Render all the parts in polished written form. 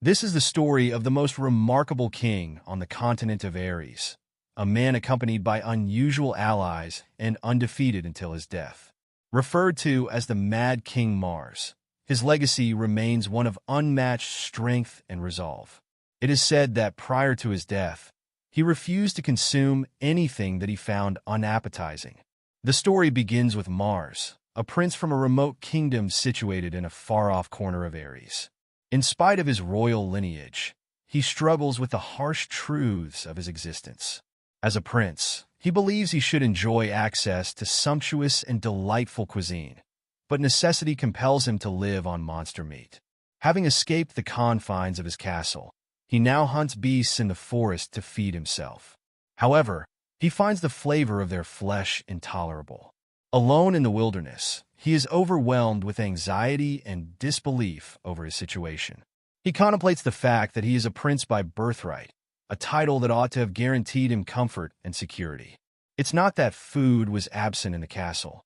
This is the story of the most remarkable king on the continent of Ares, a man accompanied by unusual allies and undefeated until his death. Referred to as the Mad King Mars, his legacy remains one of unmatched strength and resolve. It is said that prior to his death, he refused to consume anything that he found unappetizing. The story begins with Mars, a prince from a remote kingdom situated in a far-off corner of Ares. In spite of his royal lineage, he struggles with the harsh truths of his existence. As a prince, he believes he should enjoy access to sumptuous and delightful cuisine, but necessity compels him to live on monster meat. Having escaped the confines of his castle, he now hunts beasts in the forest to feed himself. However, he finds the flavor of their flesh intolerable. Alone in the wilderness, he is overwhelmed with anxiety and disbelief over his situation. He contemplates the fact that he is a prince by birthright, a title that ought to have guaranteed him comfort and security. It's not that food was absent in the castle.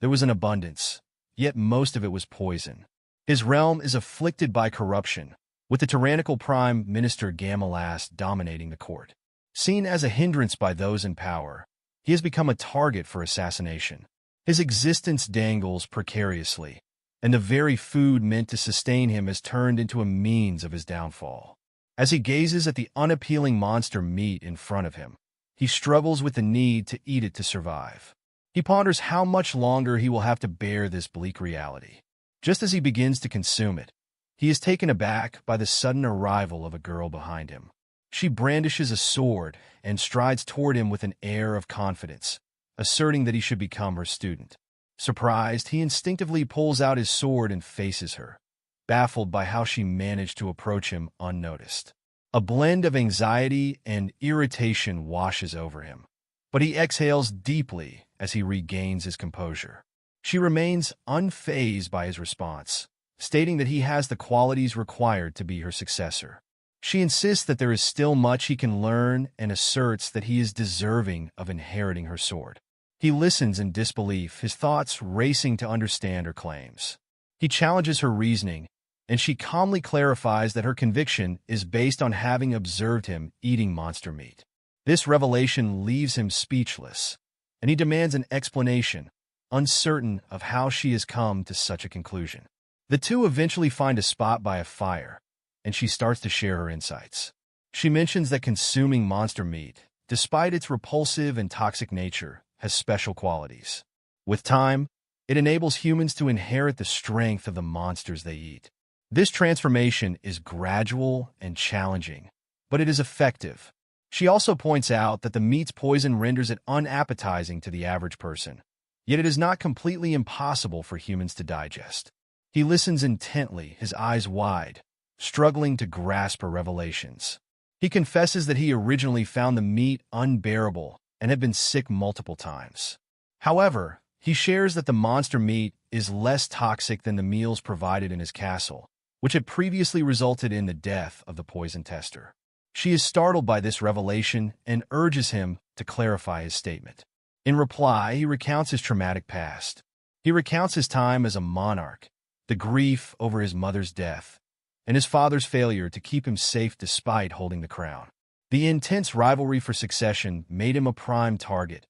There was an abundance, yet most of it was poison. His realm is afflicted by corruption, with the tyrannical Prime Minister Gamalias dominating the court. Seen as a hindrance by those in power, he has become a target for assassination. His existence dangles precariously, and the very food meant to sustain him has turned into a means of his downfall. As he gazes at the unappealing monster meat in front of him, he struggles with the need to eat it to survive. He ponders how much longer he will have to bear this bleak reality. Just as he begins to consume it, he is taken aback by the sudden arrival of a girl behind him. She brandishes a sword and strides toward him with an air of confidence, asserting that he should become her student. Surprised, he instinctively pulls out his sword and faces her, baffled by how she managed to approach him unnoticed. A blend of anxiety and irritation washes over him, but he exhales deeply as he regains his composure. She remains unfazed by his response, stating that he has the qualities required to be her successor. She insists that there is still much he can learn and asserts that he is deserving of inheriting her sword. He listens in disbelief, his thoughts racing to understand her claims. He challenges her reasoning, and she calmly clarifies that her conviction is based on having observed him eating monster meat. This revelation leaves him speechless, and he demands an explanation, uncertain of how she has come to such a conclusion. The two eventually find a spot by a fire, and she starts to share her insights. She mentions that consuming monster meat, despite its repulsive and toxic nature, has special qualities. With time, it enables humans to inherit the strength of the monsters they eat. This transformation is gradual and challenging, but it is effective. She also points out that the meat's poison renders it unappetizing to the average person, yet it is not completely impossible for humans to digest. He listens intently, his eyes wide, struggling to grasp her revelations. He confesses that he originally found the meat unbearable and had been sick multiple times. However, he shares that the monster meat is less toxic than the meals provided in his castle, which had previously resulted in the death of the poison tester. She is startled by this revelation and urges him to clarify his statement. In reply, he recounts his traumatic past. He recounts his time as a monarch, the grief over his mother's death, and his father's failure to keep him safe despite holding the crown. The intense rivalry for succession made him a prime target,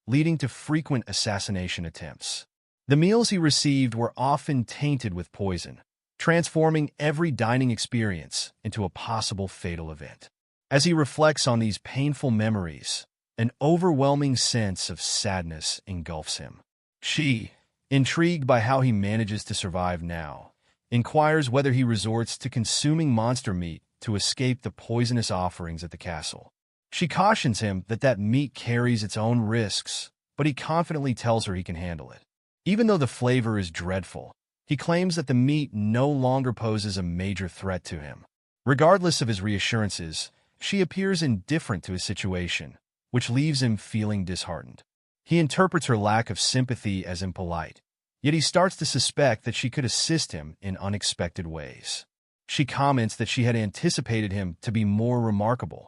leading to frequent assassination attempts. The meals he received were often tainted with poison, transforming every dining experience into a possible fatal event. As he reflects on these painful memories, an overwhelming sense of sadness engulfs him. She, intrigued by how he manages to survive now, inquires whether he resorts to consuming monster meat to escape the poisonous offerings at the castle. She cautions him that that meat carries its own risks, but he confidently tells her he can handle it. Even though the flavor is dreadful, he claims that the meat no longer poses a major threat to him. Regardless of his reassurances, she appears indifferent to his situation, which leaves him feeling disheartened. He interprets her lack of sympathy as impolite, yet he starts to suspect that she could assist him in unexpected ways. She comments that she had anticipated him to be more remarkable,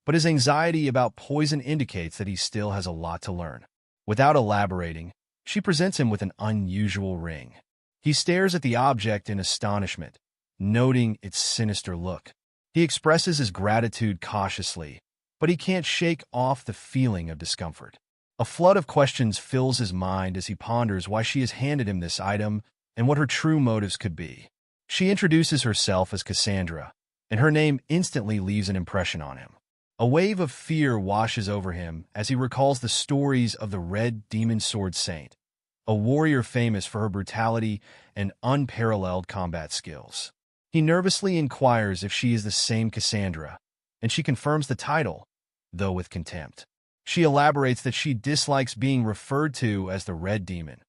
but his anxiety about poison indicates that he still has a lot to learn. Without elaborating, she presents him with an unusual ring. He stares at the object in astonishment, noting its sinister look. He expresses his gratitude cautiously, but he can't shake off the feeling of discomfort. A flood of questions fills his mind as he ponders why she has handed him this item and what her true motives could be. She introduces herself as Cassandra, and her name instantly leaves an impression on him. A wave of fear washes over him as he recalls the stories of the Red Demon Sword Saint, a warrior famous for her brutality and unparalleled combat skills. He nervously inquires if she is the same Cassandra, and she confirms the title, though with contempt. She elaborates that she dislikes being referred to as the Red Demon,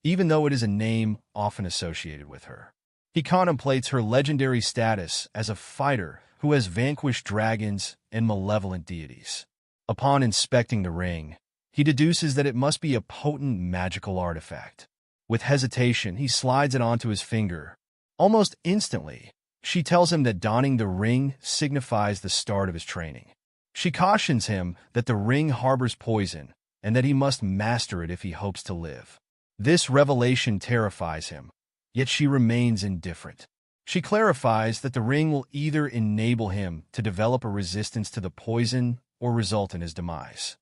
even though it is a name often associated with her. He contemplates her legendary status as a fighter who has vanquished dragons and malevolent deities. Upon inspecting the ring, he deduces that it must be a potent magical artifact. With hesitation, he slides it onto his finger. Almost instantly, she tells him that donning the ring signifies the start of his training. She cautions him that the ring harbors poison and that he must master it if he hopes to live. This revelation terrifies him, yet she remains indifferent. She clarifies that the ring will either enable him to develop a resistance to the poison or result in his demise.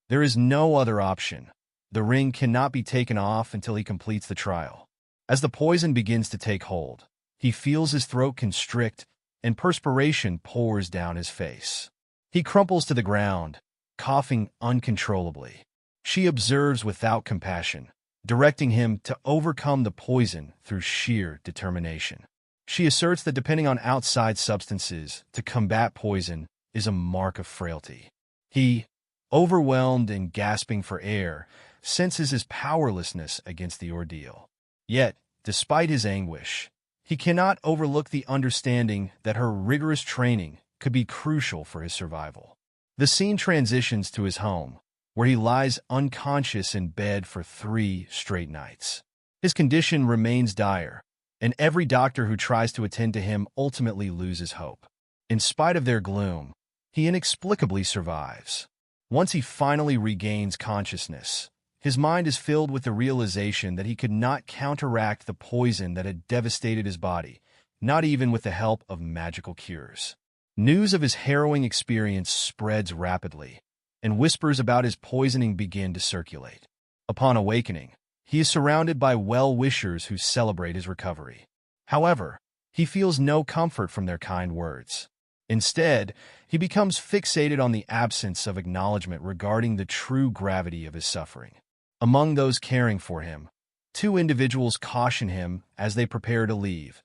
There is no other option. The ring cannot be taken off until he completes the trial. As the poison begins to take hold, he feels his throat constrict and perspiration pours down his face. He crumples to the ground, coughing uncontrollably. She observes without compassion, directing him to overcome the poison through sheer determination. She asserts that depending on outside substances to combat poison is a mark of frailty. He, overwhelmed and gasping for air, senses his powerlessness against the ordeal. Yet, despite his anguish, he cannot overlook the understanding that her rigorous training could be crucial for his survival. The scene transitions to his home, where he lies unconscious in bed for 3 straight nights. His condition remains dire, and every doctor who tries to attend to him ultimately loses hope. In spite of their gloom, he inexplicably survives. Once he finally regains consciousness, his mind is filled with the realization that he could not counteract the poison that had devastated his body, not even with the help of magical cures. News of his harrowing experience spreads rapidly, and whispers about his poisoning begin to circulate. Upon awakening, he is surrounded by well-wishers who celebrate his recovery. However, he feels no comfort from their kind words. Instead, he becomes fixated on the absence of acknowledgement regarding the true gravity of his suffering. Among those caring for him, 2 individuals caution him as they prepare to leave,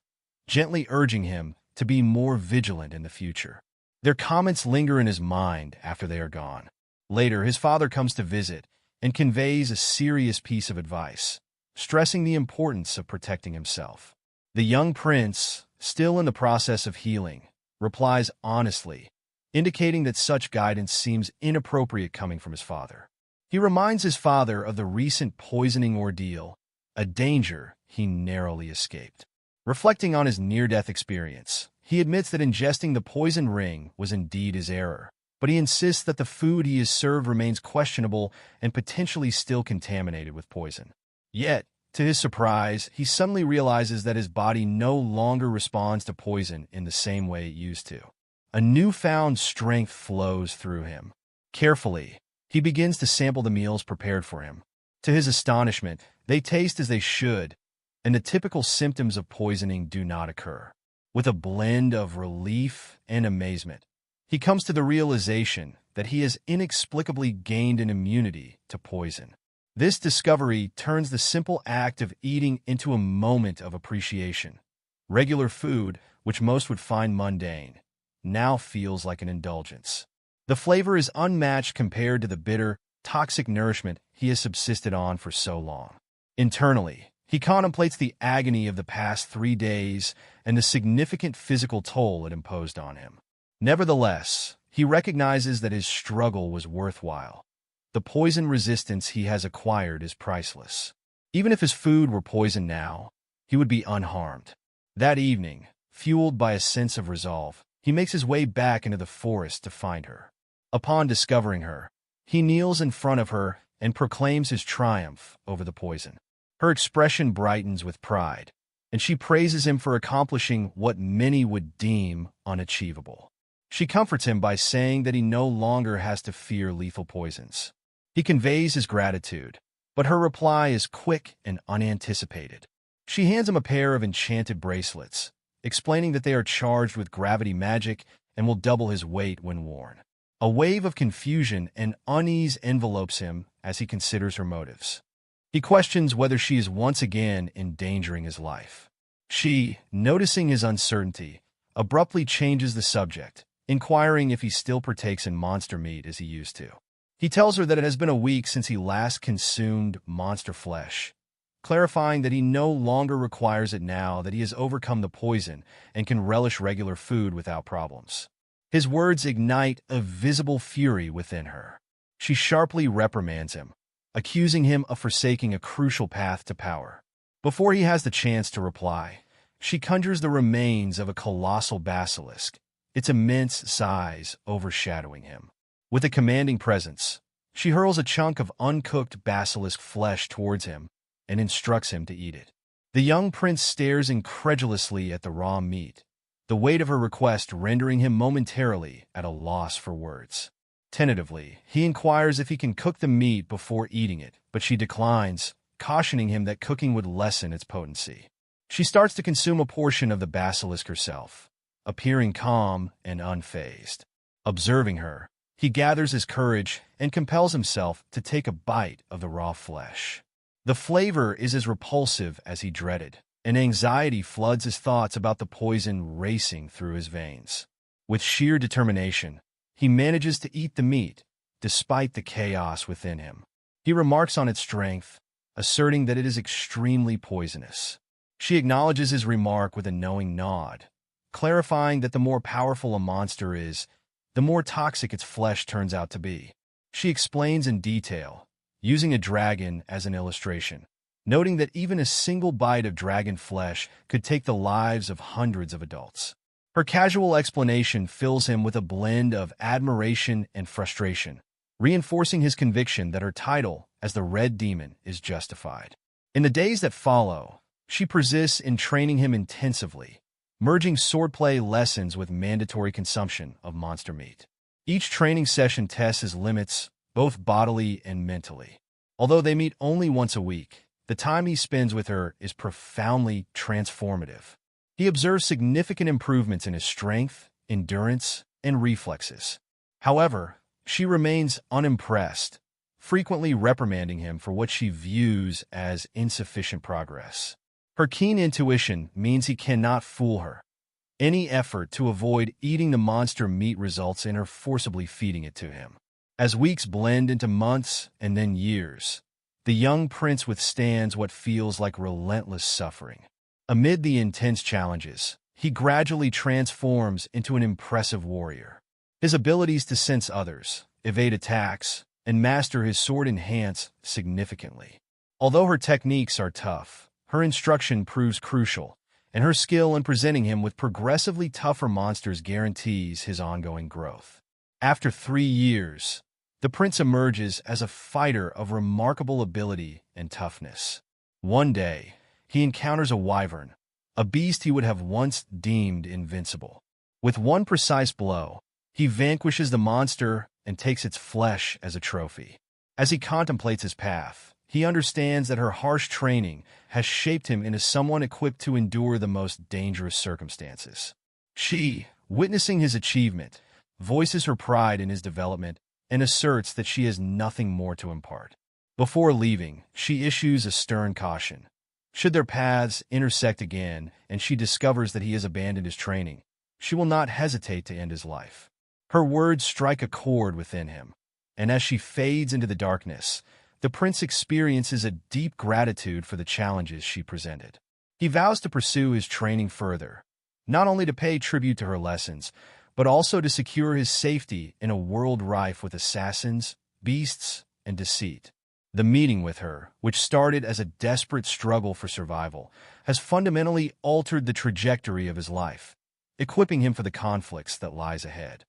gently urging him to be more vigilant in the future. Their comments linger in his mind after they are gone. Later, his father comes to visit and conveys a serious piece of advice, stressing the importance of protecting himself. The young prince, still in the process of healing, replies honestly, indicating that such guidance seems inappropriate coming from his father. He reminds his father of the recent poisoning ordeal, a danger he narrowly escaped. Reflecting on his near-death experience, he admits that ingesting the poison ring was indeed his error, but he insists that the food he is served remains questionable and potentially still contaminated with poison. Yet, to his surprise, he suddenly realizes that his body no longer responds to poison in the same way it used to. A newfound strength flows through him. Carefully, he begins to sample the meals prepared for him. To his astonishment, they taste as they should, and the typical symptoms of poisoning do not occur. With a blend of relief and amazement, he comes to the realization that he has inexplicably gained an immunity to poison. This discovery turns the simple act of eating into a moment of appreciation. Regular food, which most would find mundane, now feels like an indulgence. The flavor is unmatched compared to the bitter, toxic nourishment he has subsisted on for so long. Internally, he contemplates the agony of the past 3 days and the significant physical toll it imposed on him. Nevertheless, he recognizes that his struggle was worthwhile. The poison resistance he has acquired is priceless. Even if his food were poisoned now, he would be unharmed. That evening, fueled by a sense of resolve, he makes his way back into the forest to find her. Upon discovering her, he kneels in front of her and proclaims his triumph over the poison. Her expression brightens with pride, and she praises him for accomplishing what many would deem unachievable. She comforts him by saying that he no longer has to fear lethal poisons. He conveys his gratitude, but her reply is quick and unanticipated. She hands him a pair of enchanted bracelets, explaining that they are charged with gravity magic and will double his weight when worn. A wave of confusion and unease envelopes him as he considers her motives. He questions whether she is once again endangering his life. She, noticing his uncertainty, abruptly changes the subject, inquiring if he still partakes in monster meat as he used to. He tells her that it has been a week since he last consumed monster flesh, clarifying that he no longer requires it now that he has overcome the poison and can relish regular food without problems. His words ignite a visible fury within her. She sharply reprimands him, accusing him of forsaking a crucial path to power. Before he has the chance to reply, she conjures the remains of a colossal basilisk, its immense size overshadowing him. With a commanding presence, she hurls a chunk of uncooked basilisk flesh towards him and instructs him to eat it. The young prince stares incredulously at the raw meat, the weight of her request rendering him momentarily at a loss for words. Tentatively, he inquires if he can cook the meat before eating it, but she declines, cautioning him that cooking would lessen its potency. She starts to consume a portion of the basilisk herself, appearing calm and unfazed. Observing her, he gathers his courage and compels himself to take a bite of the raw flesh. The flavor is as repulsive as he dreaded, and anxiety floods his thoughts about the poison racing through his veins. With sheer determination, he manages to eat the meat, despite the chaos within him. He remarks on its strength, asserting that it is extremely poisonous. She acknowledges his remark with a knowing nod, clarifying that the more powerful a monster is, the more toxic its flesh turns out to be. She explains in detail, using a dragon as an illustration, noting that even a single bite of dragon flesh could take the lives of hundreds of adults. Her casual explanation fills him with a blend of admiration and frustration, reinforcing his conviction that her title as the Red Demon is justified. In the days that follow, she persists in training him intensively, merging swordplay lessons with mandatory consumption of monster meat. Each training session tests his limits, both bodily and mentally. Although they meet only once a week, the time he spends with her is profoundly transformative. He observes significant improvements in his strength, endurance, and reflexes. However, she remains unimpressed, frequently reprimanding him for what she views as insufficient progress. Her keen intuition means he cannot fool her. Any effort to avoid eating the monster meat results in her forcibly feeding it to him. As weeks blend into months and then years, the young prince withstands what feels like relentless suffering. Amid the intense challenges, he gradually transforms into an impressive warrior. His abilities to sense others, evade attacks, and master his sword enhance significantly. Although her techniques are tough, her instruction proves crucial, and her skill in presenting him with progressively tougher monsters guarantees his ongoing growth. After 3 years, the prince emerges as a fighter of remarkable ability and toughness. One day, he encounters a wyvern, a beast he would have once deemed invincible. With one precise blow, he vanquishes the monster and takes its flesh as a trophy. As he contemplates his path, he understands that her harsh training has shaped him into someone equipped to endure the most dangerous circumstances. She, witnessing his achievement, voices her pride in his development and asserts that she has nothing more to impart. Before leaving, she issues a stern caution. Should their paths intersect again and she discovers that he has abandoned his training, she will not hesitate to end his life. Her words strike a chord within him, and as she fades into the darkness, the prince experiences a deep gratitude for the challenges she presented. He vows to pursue his training further, not only to pay tribute to her lessons, but also to secure his safety in a world rife with assassins, beasts, and deceit. The meeting with her, which started as a desperate struggle for survival, has fundamentally altered the trajectory of his life, equipping him for the conflicts that lies ahead.